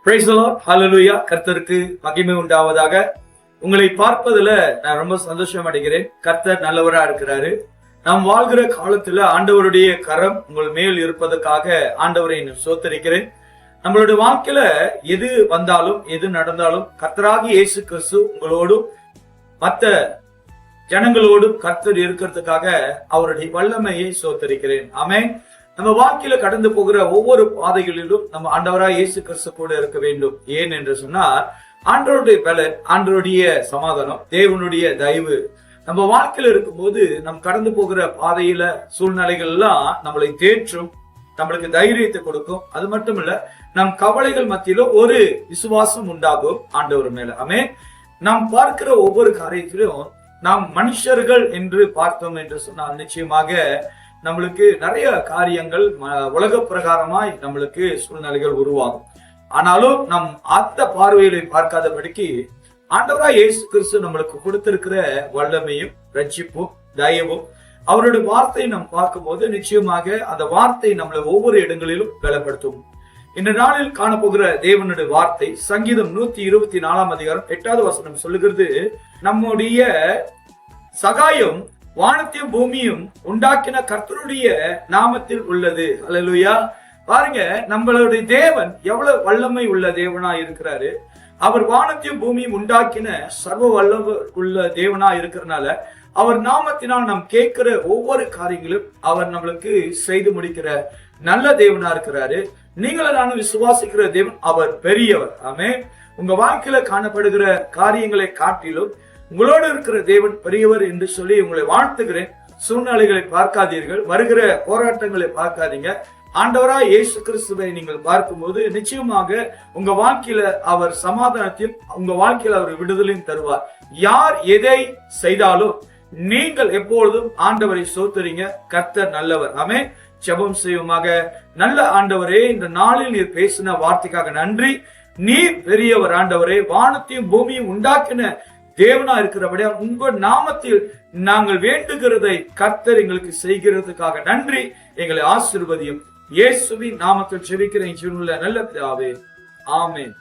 Praise the Lord. Hallelujah. கர்த்தருக்கு மகிமை உண்டாவதாக. உங்களை பார்ப்பதுல நான் ரொம்ப சந்தோஷம் அடைகிறேன். கர்த்தர் நல்லவரா இருக்கிறாரு. நாம் வாழ்கிற காலத்துல ஆண்டவருடைய கரம் உங்கள் மேல் இருப்பதற்காக ஆண்டவரை சோத்தரிக்கிறேன். நம்மளுடைய வாழ்க்கையில எது வந்தாலும் எது நடந்தாலும் கர்த்தராகிய இயேசு கிறிஸ்து உங்களோடும் மற்ற ஜனங்களோடும் கர்த்தர் இருக்கிறதுக்காக அவருடைய வல்லமையை சோத்தரிக்கிறேன். ஆமென். நம்ம வாழ்க்கையில கடந்து போகிற ஒவ்வொரு பாதைகளிலும் நம்ம ஆண்டவராய் இயேசு கிறிஸ்து கூட இருக்க வேண்டும். ஏன் என்று சொன்னால் ஆண்டவருடைய பலன், ஆண்டவருடைய சமாதானம், தேவனுடைய தயவு நம்ம வாழ்க்கையில இருக்கும்போது நம் கடந்து போகிற பாதையில சூழ்நிலைகள் எல்லாம் நம்மளை தேற்றும், நம்மளுக்கு தைரியத்தை கொடுக்கும். அது மட்டும் இல்ல, நம் கவலைகள் மத்தியில ஒரு விசுவாசம் உண்டாகும் ஆண்டவர் மேல. ஆமென். நாம் பார்க்கிற ஒவ்வொரு காரியத்திலும் நாம் மனுஷர்கள் என்று பார்த்தோம் என்று சொன்னால் நிச்சயமாக நம்மளுக்கு நிறைய காரியங்கள் உலக பிரகாரமாய் நம்மளுக்கு சூழ்நிலைகள் உருவாகும். ஆனாலும் நம் அந்த பார்வையில பார்க்காதபடிக்கு ஆண்டவராய் இயேசு கிறிஸ்து நம்மளுக்கு கொடுத்திருக்கிற வல்லமையும் ரட்சிப்பும் தயவும் அவருடைய வார்த்தையை நாம் பார்க்கும்போது நிச்சயமாக அந்த வார்த்தை நம்மளை ஒவ்வொரு இடங்களிலும் பலப்படுத்தும். இந்த நாளில் காணப்போகிற தேவனுடைய வார்த்தை சங்கீதம் 124 அதிகாரம் 8வது வசனம் சொல்லுகிறது, நம்முடைய சகாயம் வானத்தையும் பூமியும் உண்டாக்கின கர்த்தருடைய நாமத்தில் உள்ளது. அல்லேலூயா. பாருங்க, நம்மளுடைய தேவன் எவ்வளவு வல்லமை உள்ள தேவனா இருக்கிறாரு. அவர் வானத்தையும் பூமியும் உண்டாக்கின சர்வ வல்லமை உள்ள தேவனா இருக்கிறனால அவர் நாமத்தினால் நாம் கேட்கிற ஒவ்வொரு காரியங்களும் அவர் நம்மளுக்கு செய்து முடிக்கிற நல்ல தேவனா இருக்கிறாரு. நீங்களும் நானும் விசுவாசிக்கிற தேவன் அவர் பெரியவர். ஆமென். உங்க வாழ்க்கையில காணப்படுகிற காரியங்களை காட்டிலும் உங்களோடு இருக்கிற தேவன் பெரியவர் என்று சொல்லி உங்களை வாழ்த்துகிறேன். சூழ்நிலைகளை பார்க்காதீர்கள், வருகிற போராட்டங்களை பார்க்காதீங்க. ஆண்டவராய் இயேசு கிறிஸ்துவை நீங்கள் பார்க்கும்போது நிச்சயமாக உங்க வாழ்க்கையில அவர் சமாதானத்தையும் உங்க வாழ்க்கையில அவர் விடுதலையும் தருவார். யார் எதை செய்தாலும் நீங்கள் எப்பொழுதும் ஆண்டவரை சோத்தரிங்க. கர்த்தர் நல்லவர். ஆமென். ஜெபம் செய்வோமாக. நல்ல ஆண்டவரே, இந்த நாளில் நீர் பேசின வார்த்தைக்காக நன்றி. நீர் பெரியவர் ஆண்டவரே. வானத்தையும் பூமியும் உண்டாக்கின தேவனா இருக்கிறபடியா உங்க நாமத்தில் நாங்கள் வேண்டுகிறதை கர்த்தர் எங்களுக்கு செய்கிறதுக்காக நன்றி. எங்களை ஆசீர்வதியும். இயேசுவின் நாமத்தில் ஜெபிக்கிறேன் நல்ல பிதாவே. ஆமென்.